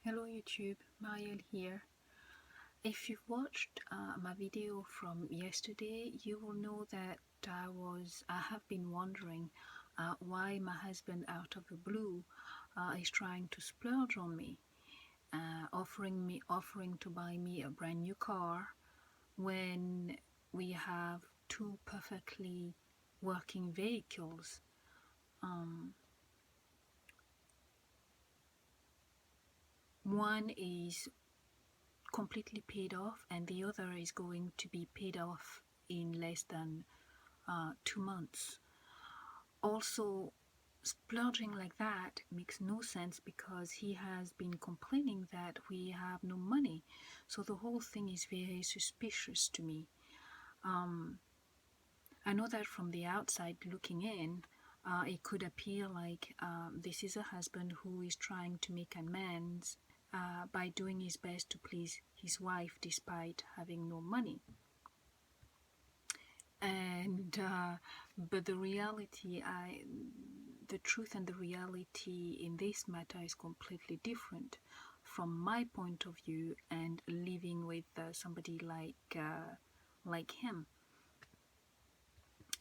Hello YouTube, Mariel here. If you've watched my video from yesterday, you will know that I have been wondering why my husband out of the blue is trying to splurge on me, offering to buy me a brand new car when we have two perfectly working vehicles. One is completely paid off and the other is going to be paid off in less than 2 months. Also, splurging like that makes no sense because he has been complaining that we have no money, so the whole thing is very suspicious to me. I know that from the outside looking in, it could appear like this is a husband who is trying to make amends by doing his best to please his wife despite having no money. And but the truth and the reality in this matter is completely different from my point of view and living with somebody like him.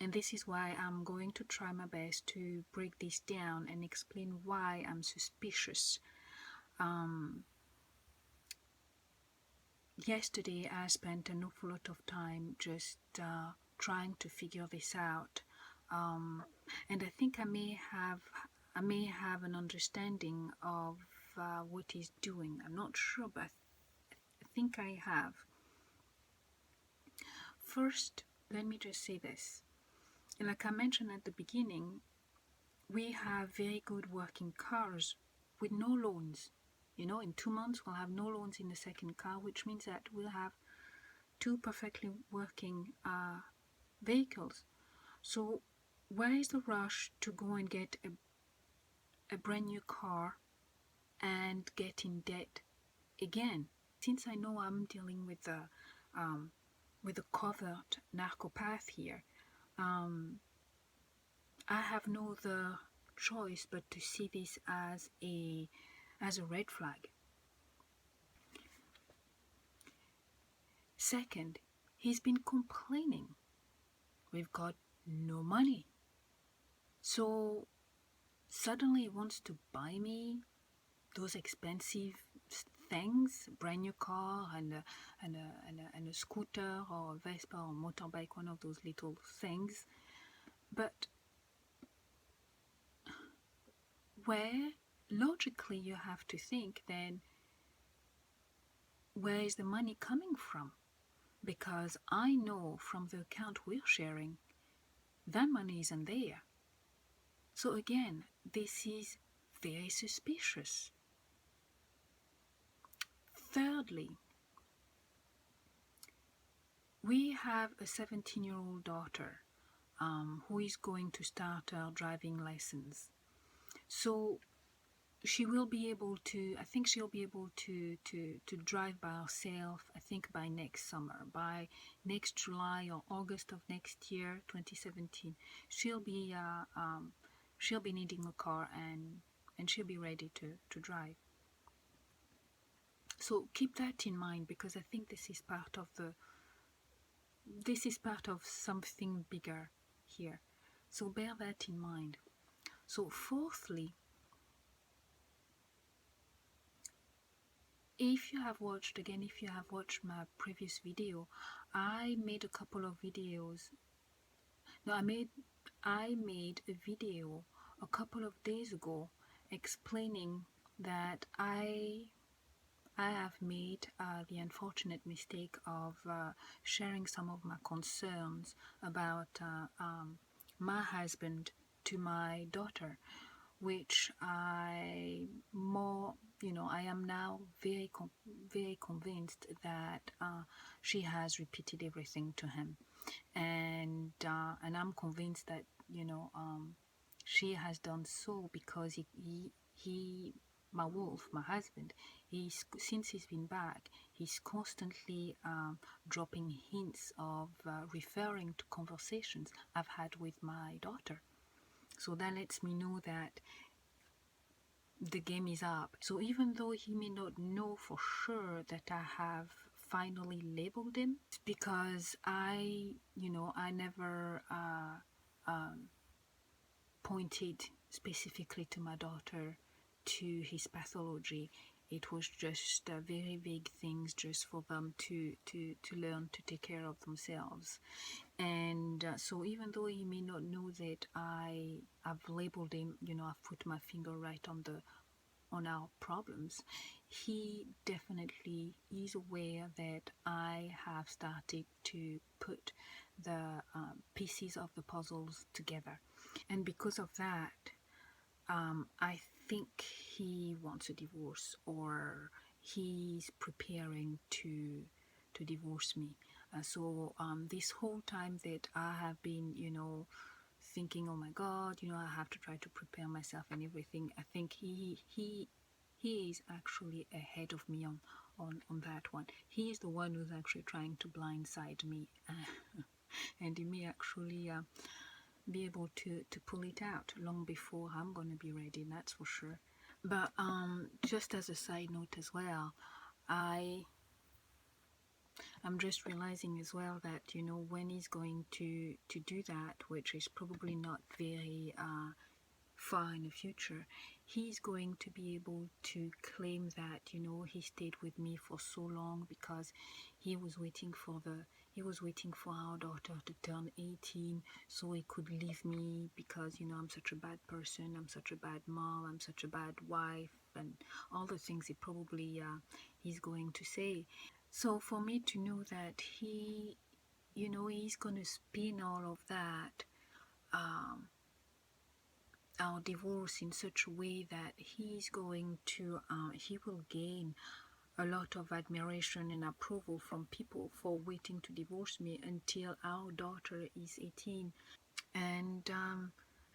And this is why I'm going to try my best to break this down and explain why I'm suspicious. Yesterday I spent an awful lot of time just trying to figure this out, and I think I may have an understanding of what he's doing. I'm not sure, but I think I have. First, let me just say this. Like I mentioned at the beginning, we have very good working cars with no loans. You know, in 2 months we'll have no loans in the second car, which means that we'll have two perfectly working vehicles. So where is the rush to go and get a brand new car and get in debt again? Since I know I'm dealing with a covert narcopath here, I have no other choice but to see this as a red flag. Second, he's been complaining. We've got no money. So suddenly he wants to buy me those expensive things, brand new car and a scooter or a Vespa or motorbike, one of those little things. But where logically you have to think then, where is the money coming from? Because I know from the account we're sharing, that money isn't there. So again, this is very suspicious. Thirdly, we have a 17-year-old daughter who is going to start her driving license. So she will be able to, I think she'll be able to drive by herself, I think by next summer, by next July or August of next year, 2017. She'll be needing a car and she'll be ready to drive. So keep that in mind, because I think this is part of something bigger here. So bear that in mind. So fourthly, if you have watched my previous video, I made a couple of videos. No, I made a video a couple of days ago explaining that I have made the unfortunate mistake of sharing some of my concerns about my husband to my daughter, which I am now very convinced that she has repeated everything to him, and I'm convinced that she has done so because he my wolf, my husband, since he's been back, he's constantly dropping hints of referring to conversations I've had with my daughter. So that lets me know that the game is up. So even though he may not know for sure that I have finally labeled him, it's because I never pointed specifically to my daughter to his pathology. It was just very vague things just for them to learn to take care of themselves. And so even though he may not know that I've labeled him, I've put my finger right on our problems, he definitely is aware that I have started to put the pieces of the puzzles together. And because of that, I think he wants a divorce, or he's preparing to divorce me. So this whole time that I have been, thinking, oh my God, I have to try to prepare myself and everything, I think he is actually ahead of me on that one. He is the one who's actually trying to blindside me, and he may actually be able to pull it out long before I'm gonna be ready, that's for sure. But just as a side note as well, I'm just realizing as well that when he's going to do that, which is probably not very far in the future, he's going to be able to claim that he stayed with me for so long because he was waiting for our daughter to turn 18 so he could leave me because I'm such a bad person, I'm such a bad mom, I'm such a bad wife, and all the things he probably he's going to say. So for me to know that he's gonna spin all of that, our divorce, in such a way that he will gain a lot of admiration and approval from people for waiting to divorce me until our daughter is 18. And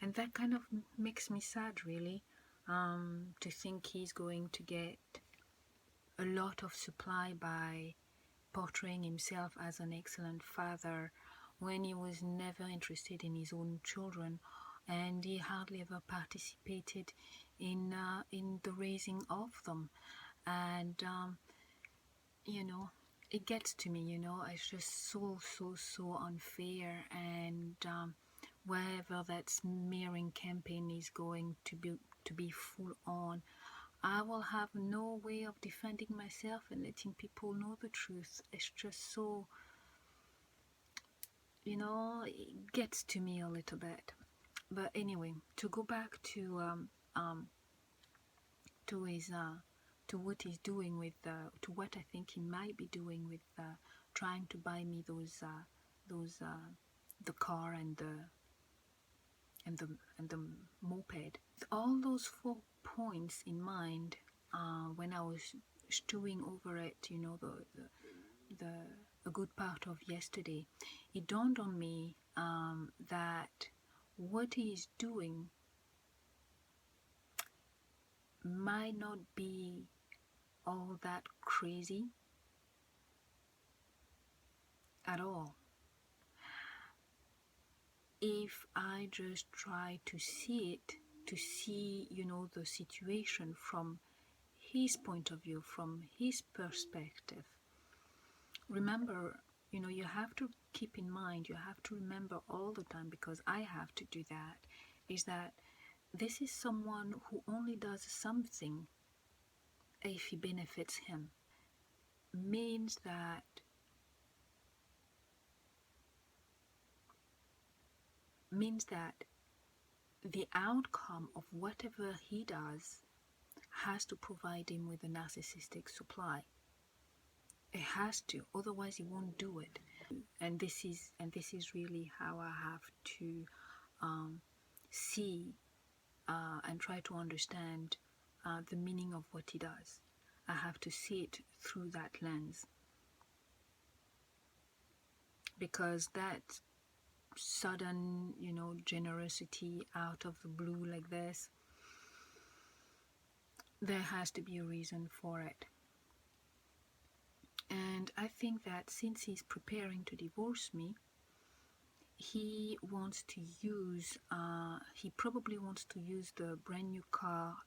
that kind of makes me sad, really, to think he's going to get a lot of supply by portraying himself as an excellent father when he was never interested in his own children, and he hardly ever participated in the raising of them. And it gets to me. It's just so unfair. And wherever that smearing campaign is going to be full on, I will have no way of defending myself and letting people know the truth. It's just so, it gets to me a little bit. But anyway, to go back to his to what he's doing with to what I think he might be doing with trying to buy me those the car and the moped. With all those 4 points in mind, when I was stewing over it, the a good part of yesterday, it dawned on me that what he is doing might not be all that crazy at all if I just try to see the situation from his point of view, from his perspective. Remember, you have to keep in mind, you have to remember all the time, because I have to do that, is that this is someone who only does something if it benefits him. Means that the outcome of whatever he does has to provide him with a narcissistic supply. It has to, otherwise he won't do it. And this is really how I have to see and try to understand the meaning of what he does. I have to see it through that lens, because that sudden generosity out of the blue like this, there has to be a reason for it. And I think that since he's preparing to divorce me, he wants to use he probably wants to use the brand new car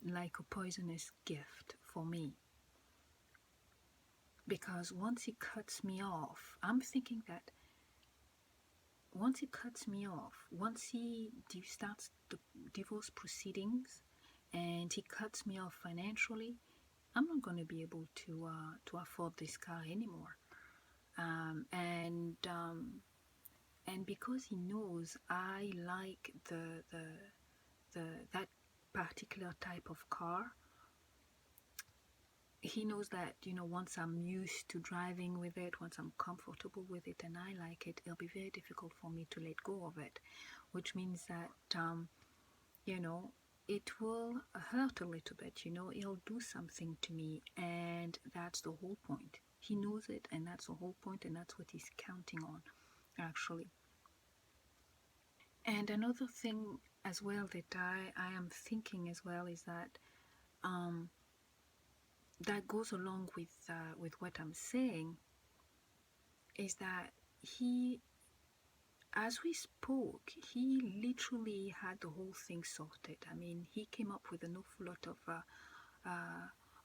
like a poisonous gift for me. Because once he cuts me off, I'm thinking that once he cuts me off, once he starts the divorce proceedings and he cuts me off financially, I'm not going to be able to afford this car anymore. And because he knows I like that particular type of car, he knows that, you know, once I'm used to driving with it, once I'm comfortable with it and I like it, it'll be very difficult for me to let go of it, which means that, you know, it will hurt a little bit, you know, it'll do something to me, and that's the whole point. He knows it, and that's the whole point, and that's what he's counting on, actually. And another thing as well that I am thinking as well is that that goes along with what I'm saying, is that he, as we spoke, he literally had the whole thing sorted. I mean, he came up with an awful lot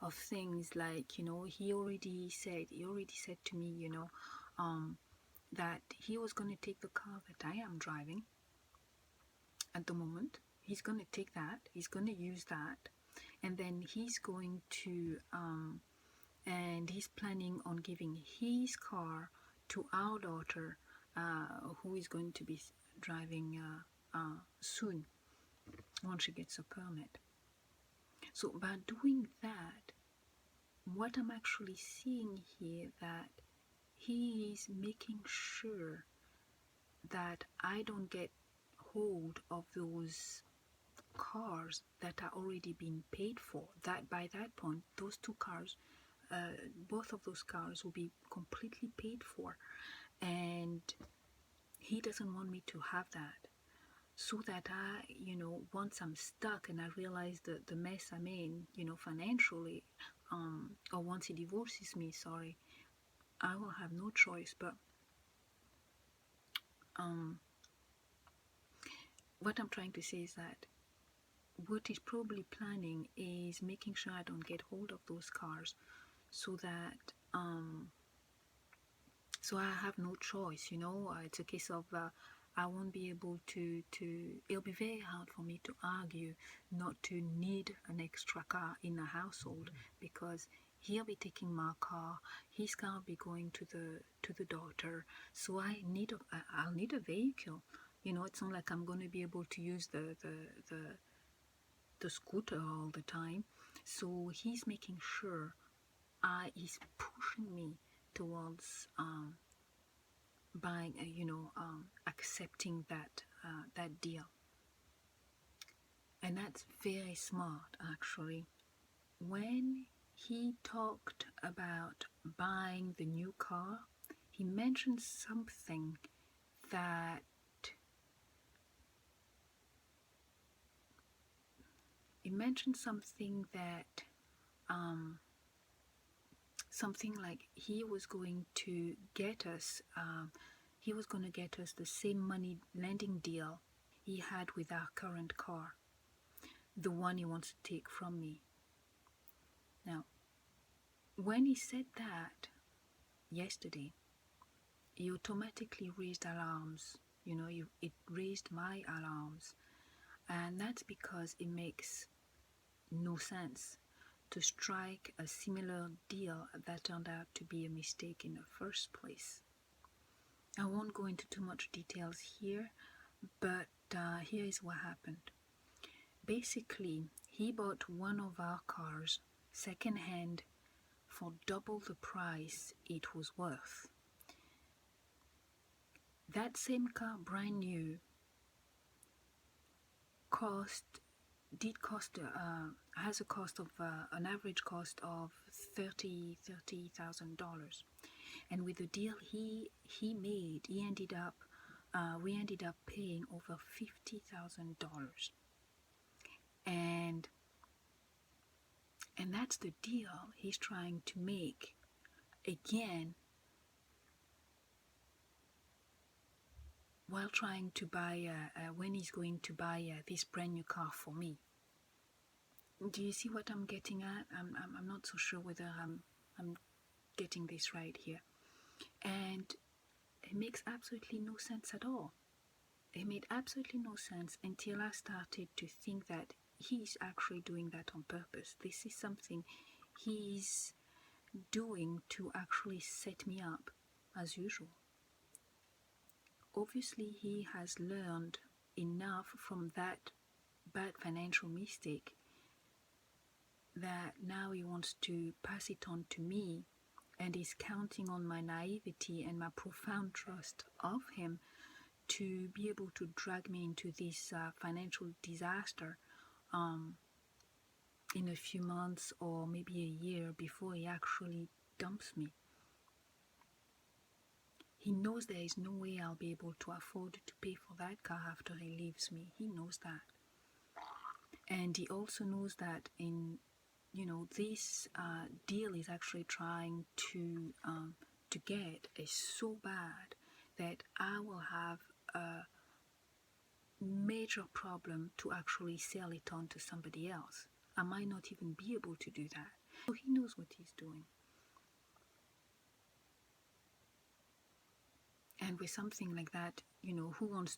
of things, like, you know, he already said to me, you know, that he was going to take the car that I am driving at the moment. He's going to take that, he's going to use that, and then he's going to and he's planning on giving his car to our daughter, who is going to be driving soon, once she gets a permit. So by doing that, what I'm actually seeing here, that he is making sure that I don't get hold of those cars that are already being paid for. That by that point, those two cars, both of those cars will be completely paid for, and he doesn't want me to have that. So that I, you know, once I'm stuck and I realize the mess I'm in, you know, financially, or once he divorces me, sorry, I will have no choice. But what I'm trying to say is that what he's probably planning is making sure I don't get hold of those cars, so that so I have no choice, you know. It's a case of I won't be able to it'll be very hard for me to argue not to need an extra car in a household, because he'll be taking my car, his car will be going to the daughter, so I'll need a vehicle. You know, it's not like I'm going to be able to use the scooter all the time. So he's making sure he's pushing me towards buying, accepting that deal. And that's very smart, actually. When he talked about buying the new car, he mentioned something that something like he was going to get us the same money lending deal he had with our current car, the one he wants to take from me. Now, when he said that yesterday, he automatically raised alarms. You know, it raised my alarms, and that's because it makes no sense to strike a similar deal that turned out to be a mistake in the first place. I won't go into too much details here, but here is what happened. Basically, he bought one of our cars second-hand for double the price it was worth. That same car, brand new, has a cost of an average cost of $30,000, and with the deal he made, we ended up paying over $50,000, and that's the deal he's trying to make again, while trying to buy when he's going to buy this brand new car for me. Do you see what I'm getting at? I'm not so sure whether I'm getting this right here. And it makes absolutely no sense at all. It made absolutely no sense until I started to think that he's actually doing that on purpose. This is something he's doing to actually set me up as usual. Obviously, he has learned enough from that bad financial mistake that now he wants to pass it on to me, and is counting on my naivety and my profound trust of him to be able to drag me into this financial disaster in a few months or maybe a year before he actually dumps me. He knows there is no way I'll be able to afford to pay for that car after he leaves me. He knows that. And he also knows that this deal is actually trying to get is so bad that I will have a major problem to actually sell it on to somebody else. I might not even be able to do that. So he knows what he's doing. And with something like that, who wants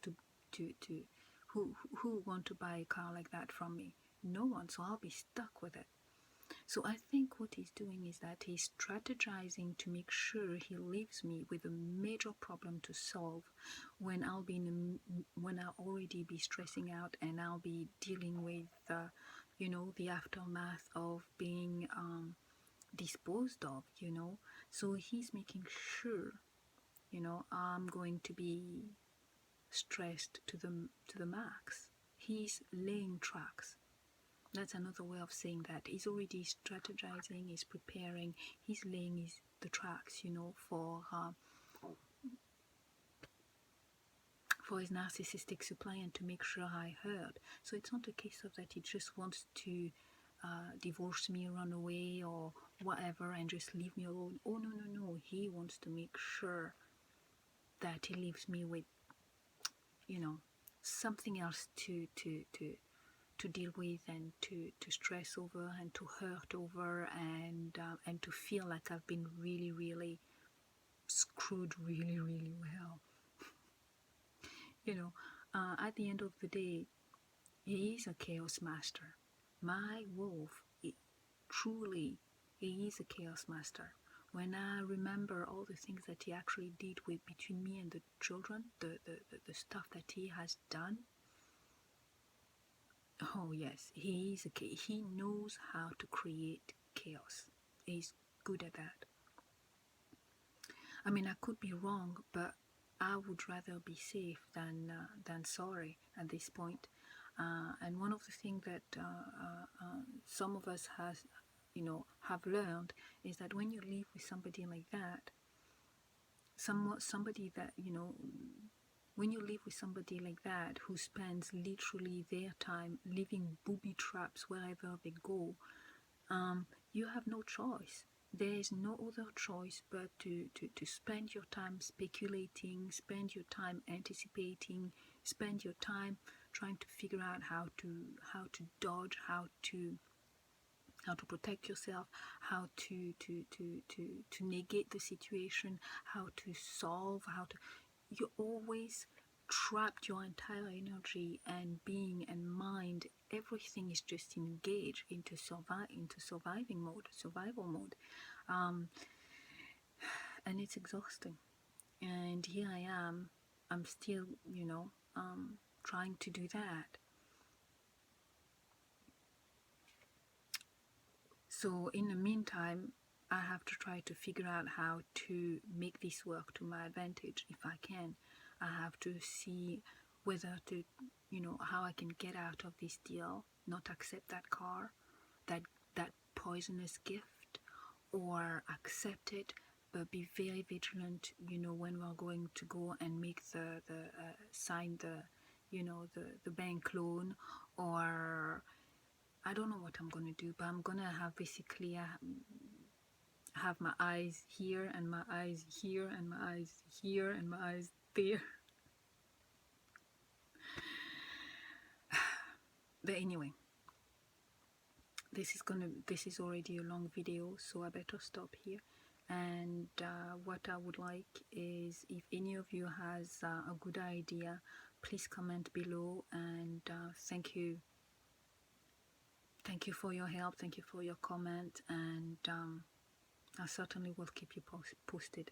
who want to buy a car like that from me? No one. So I'll be stuck with it. So I think what he's doing is that he's strategizing to make sure he leaves me with a major problem to solve when when I'll already be stressing out and I'll be dealing with the aftermath of being disposed of. So he's making sure I'm going to be stressed to the max. He's laying tracks. That's another way of saying that. He's already strategizing, he's preparing, he's laying the tracks, for his narcissistic suppliant to make sure I heard. So it's not a case of that he just wants to divorce me, run away, or whatever, and just leave me alone. Oh, no. He wants to make sure that he leaves me with, something else to deal with and to stress over and to hurt over and to feel like I've been really, really screwed really, really well. At the end of the day, he is a chaos master. My wolf, truly, he is a chaos master. When I remember all the things that he actually did between me and the children, the stuff that he has done, oh yes, he knows how to create chaos. He's good at that. I mean, I could be wrong, but I would rather be safe than sorry at this point. And one of the things that some of us have learned is that when you live with somebody like that, somebody that when you live with somebody like that who spends literally their time leaving booby traps wherever they go, you have no choice. There is no other choice but to spend your time speculating, spend your time anticipating, spend your time trying to figure out how to dodge, how to protect yourself, how to negate the situation, how to solve, you always trapped your entire energy and being and mind, everything is just engaged into survival mode, and it's exhausting. And here I am, I'm still trying to do that. So in the meantime, I have to try to figure out how to make this work to my advantage if I can. I have to see whether to, how I can get out of this deal, not accept that car, that poisonous gift, or accept it, but be very vigilant, when we're going to go and make sign the bank loan, or I don't know what I'm going to do, but I'm going to have basically have my eyes here and my eyes here and my eyes here and my eyes there. But anyway, this is already a long video, so I better stop here. And what I would like is, if any of you has a good idea, please comment below. And thank you for your help, thank you for your comment, and I certainly will keep you posted.